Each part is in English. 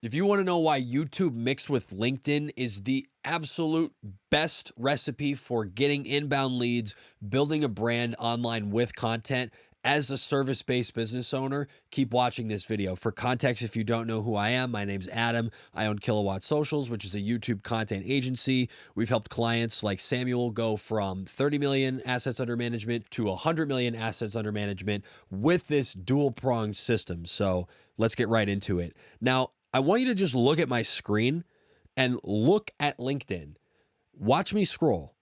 If you want to know why YouTube mixed with LinkedIn is the absolute best recipe for getting inbound leads, building a brand online with content as a service-based business owner, keep watching this video. For context, if you don't know who I am, my name's Adam. I own Kilowatt Socials, which is a YouTube content agency. We've helped clients like Samuel go from 30 million assets under management to 100 million assets under management with this dual-pronged system. So let's get right into it. Now, I want you to just look at my screen and look at LinkedIn. Watch me scroll.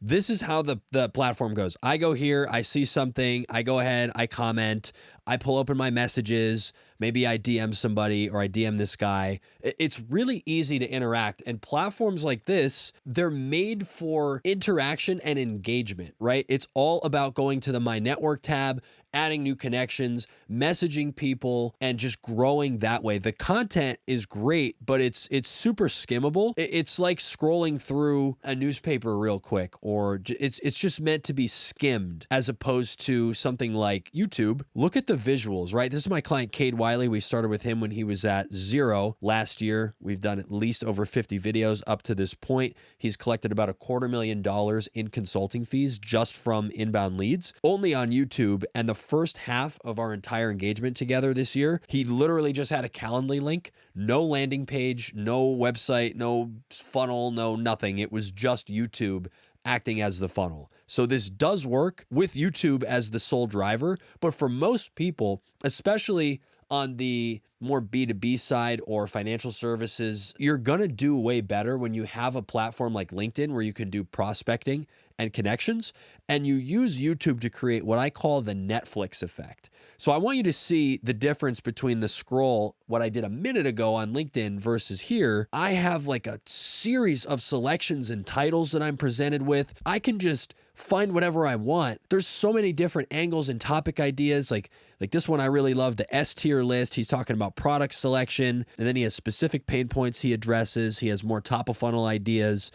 This is how the platform goes. I go here, I see something, I go ahead, I comment, I pull open my messages, maybe I DM somebody or I DM this guy. It's really easy to interact, and platforms like this, they're made for interaction and engagement, right? It's all about going to the My Network tab, adding new connections, messaging people, and just growing that way. The content is great, but it's super skimmable. It's like scrolling through a newspaper real quick, or it's just meant to be skimmed as opposed to something like YouTube. Look at the visuals, right? This is my client, Cade Wiley. We started with him when he was at 0 last year. We've done at least over 50 videos up to this point. He's collected about $250,000 in consulting fees just from inbound leads, only on YouTube. And the first half of our entire engagement together this year, he literally just had a Calendly link, no landing page, no website, no funnel, no nothing. It was just YouTube acting as the funnel. So this does work with YouTube as the sole driver, but for most people, especially on the more B2B side or financial services, you're gonna do way better when you have a platform like LinkedIn where you can do prospecting and connections, and you use YouTube to create what I call the Netflix effect. So I want you to see the difference between the scroll, what I did a minute ago on LinkedIn versus here. I have like a series of selections and titles that I'm presented with. I can just find whatever I want. There's so many different angles and topic ideas. Like this one I really love, the S tier list. He's talking about product selection, and then he has specific pain points he addresses. He has more top of funnel ideas,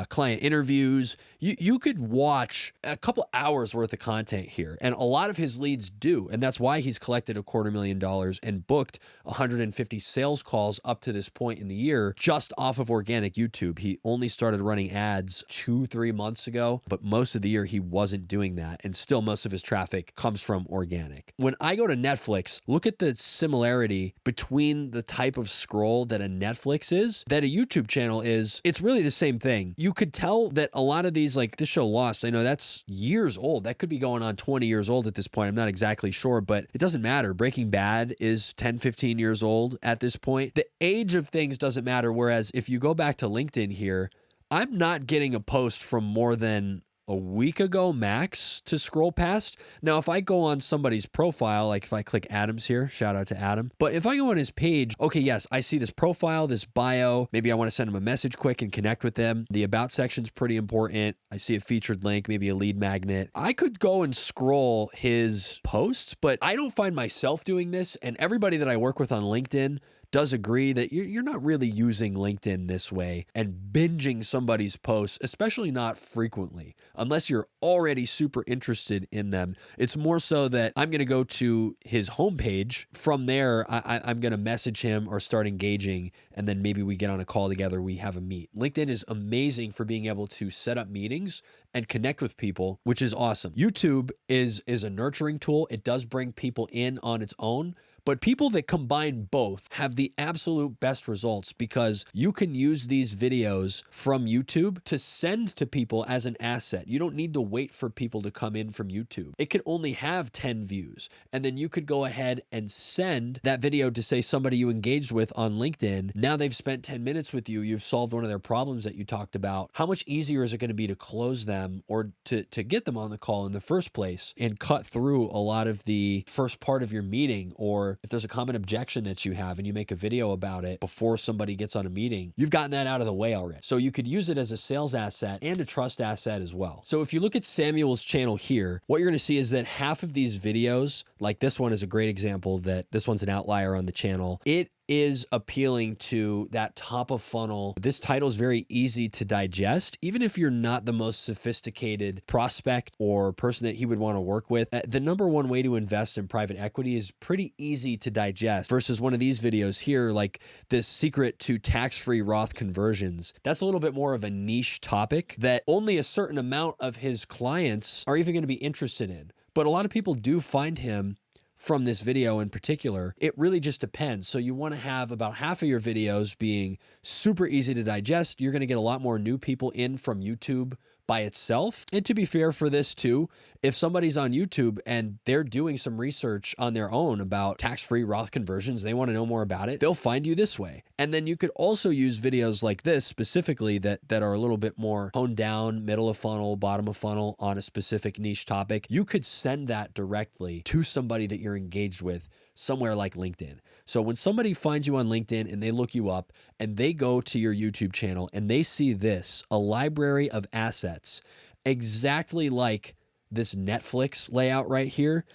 client interviews. You could watch a couple hours worth of content here, and a lot of his leads do, and that's why he's collected $250,000 and booked 150 sales calls up to this point in the year just off of organic YouTube. He only started running ads 2-3 months ago, but most of the year he wasn't doing that, and still most of his traffic comes from organic. When I go to Netflix, look at the similarity between the type of scroll that a Netflix is, that a YouTube channel is. It's really the same thing. You could tell that a lot of these, like this show Lost, I know that's years old. That could be going on 20 years old at this point. I'm not exactly sure, but it doesn't matter. Breaking Bad is 10, 15 years old at this point. The age of things doesn't matter. Whereas if you go back to LinkedIn here, I'm not getting a post from more than a week ago max to scroll past. Now, if I go on somebody's profile, like if I click Adam's here, shout out to Adam. But if I go on his page, okay, yes, I see this profile, this bio. Maybe I want to send him a message quick and connect with them. The about section's pretty important. I see a featured link, maybe a lead magnet. I could go and scroll his posts, but I don't find myself doing this. And everybody that I work with on LinkedIn does agree that you're not really using LinkedIn this way and binging somebody's posts, especially not frequently, unless you're already super interested in them. It's more so that I'm going to go to his homepage. From there, I'm going to message him or start engaging, and then maybe we get on a call together, we have a meet. LinkedIn is amazing for being able to set up meetings and connect with people, which is awesome. YouTube is a nurturing tool. It does bring people in on its own, but people that combine both have the absolute best results because you can use these videos from YouTube to send to people as an asset. You don't need to wait for people to come in from YouTube. It could only have 10 views, and then you could go ahead and send that video to, say, somebody you engaged with on LinkedIn. Now they've spent 10 minutes with you. You've solved one of their problems that you talked about. How much easier is it going to be to close them or to get them on the call in the first place and cut through a lot of the first part of your meeting? Or if there's a common objection that you have and you make a video about it before somebody gets on a meeting, you've gotten that out of the way already. So you could use it as a sales asset and a trust asset as well. So if you look at Samuel's channel here, what you're going to see is that half of these videos, like this one is a great example, that this one's an outlier on the channel. It is appealing to that top of funnel. This title is very easy to digest, even if you're not the most sophisticated prospect or person that he would want to work with. The number one way to invest in private equity is pretty easy to digest versus one of these videos here, like this secret to tax-free Roth conversions. That's a little bit more of a niche topic that only a certain amount of his clients are even going to be interested in. But a lot of people do find him from this video in particular. It really just depends. So you want to have about half of your videos being super easy to digest. You're going to get a lot more new people in from YouTube by itself. And to be fair for this too, if somebody's on YouTube and they're doing some research on their own about tax-free Roth conversions, they want to know more about it, they'll find you this way. And then you could also use videos like this specifically that are a little bit more honed down, middle of funnel, bottom of funnel on a specific niche topic. You could send that directly to somebody that you're engaged with somewhere like LinkedIn. So when somebody finds you on LinkedIn and they look you up and they go to your YouTube channel and they see this, a library of assets, exactly like this Netflix layout right here,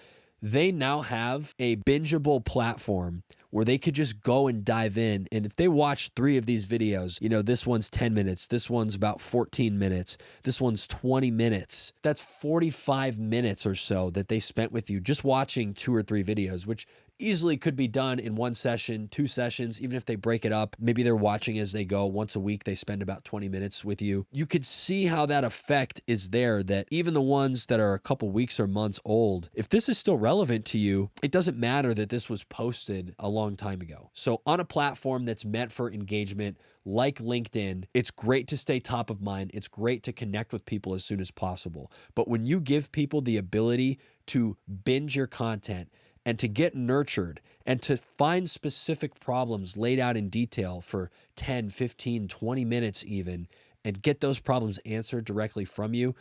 they now have a bingeable platform where they could just go and dive in. And if they watch 3 of these videos, you know, this one's 10 minutes, this one's about 14 minutes, this one's 20 minutes. That's 45 minutes or so that they spent with you just watching 2 or 3 videos, which easily could be done in 1 session, 2 sessions, even if they break it up. Maybe they're watching as they go. Once a week, they spend about 20 minutes with you. You could see how that effect is there, that even the ones that are a couple weeks or months old, if this is still relevant to you, it doesn't matter that this was posted a long time ago. So on a platform that's meant for engagement, like LinkedIn, it's great to stay top of mind. It's great to connect with people as soon as possible. But when you give people the ability to binge your content and to get nurtured and to find specific problems laid out in detail for 10, 15, 20 minutes even, and get those problems answered directly from you,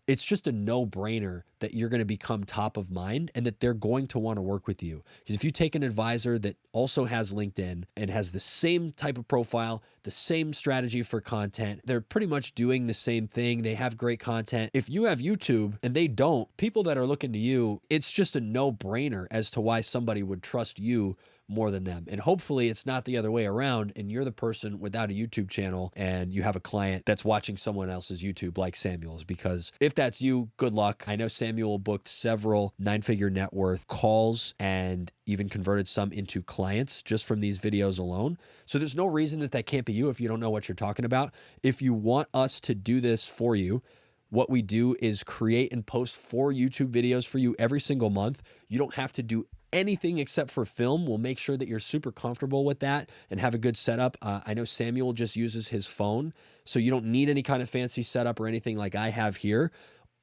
it's just a no-brainer that you're going to become top of mind and that they're going to want to work with you. Because if you take an advisor that also has LinkedIn and has the same type of profile, the same strategy for content, they're pretty much doing the same thing. They have great content. If you have YouTube and they don't, people that are looking to you, it's just a no-brainer as to why somebody would trust you more than them. And hopefully it's not the other way around and you're the person without a YouTube channel and you have a client that's watching someone else's YouTube like Samuel's, because if that's you, good luck. I know Samuel booked several 9-figure net worth calls and even converted some into clients just from these videos alone. So there's no reason that can't be you if you don't know what you're talking about. If you want us to do this for you, what we do is create and post 4 YouTube videos for you every single month. You don't have to do anything except for film. We'll make sure that you're super comfortable with that and have a good setup. I know Samuel just uses his phone, so you don't need any kind of fancy setup or anything like I have here.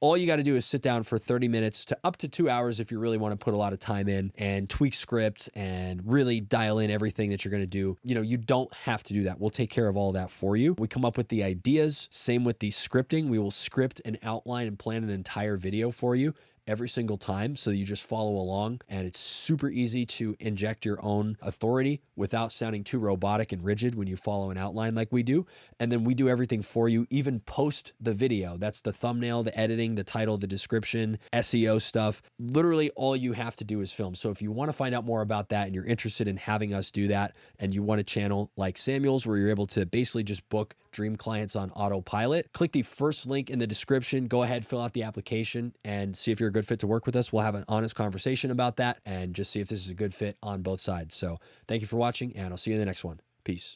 All you got to do is sit down for 30 minutes to up to 2 hours if you really want to put a lot of time in and tweak scripts and really dial in everything that you're going to do. You know, you don't have to do that. We'll take care of all that for you. We come up with the ideas. Same with the scripting. We will script and outline and plan an entire video for you every single time, so you just follow along, and it's super easy to inject your own authority without sounding too robotic and rigid when you follow an outline like we do. And then we do everything for you, even post the video. That's the thumbnail, the editing, the title, the description, SEO stuff. Literally all you have to do is film. So if you want to find out more about that and you're interested in having us do that, and you want a channel like Samuel's where you're able to basically just book dream clients on autopilot, click the first link in the description, go ahead, fill out the application, and see if you're a good fit to work with us. We'll have an honest conversation about that and just see if this is a good fit on both sides. So thank you for watching, and I'll see you in the next one. Peace.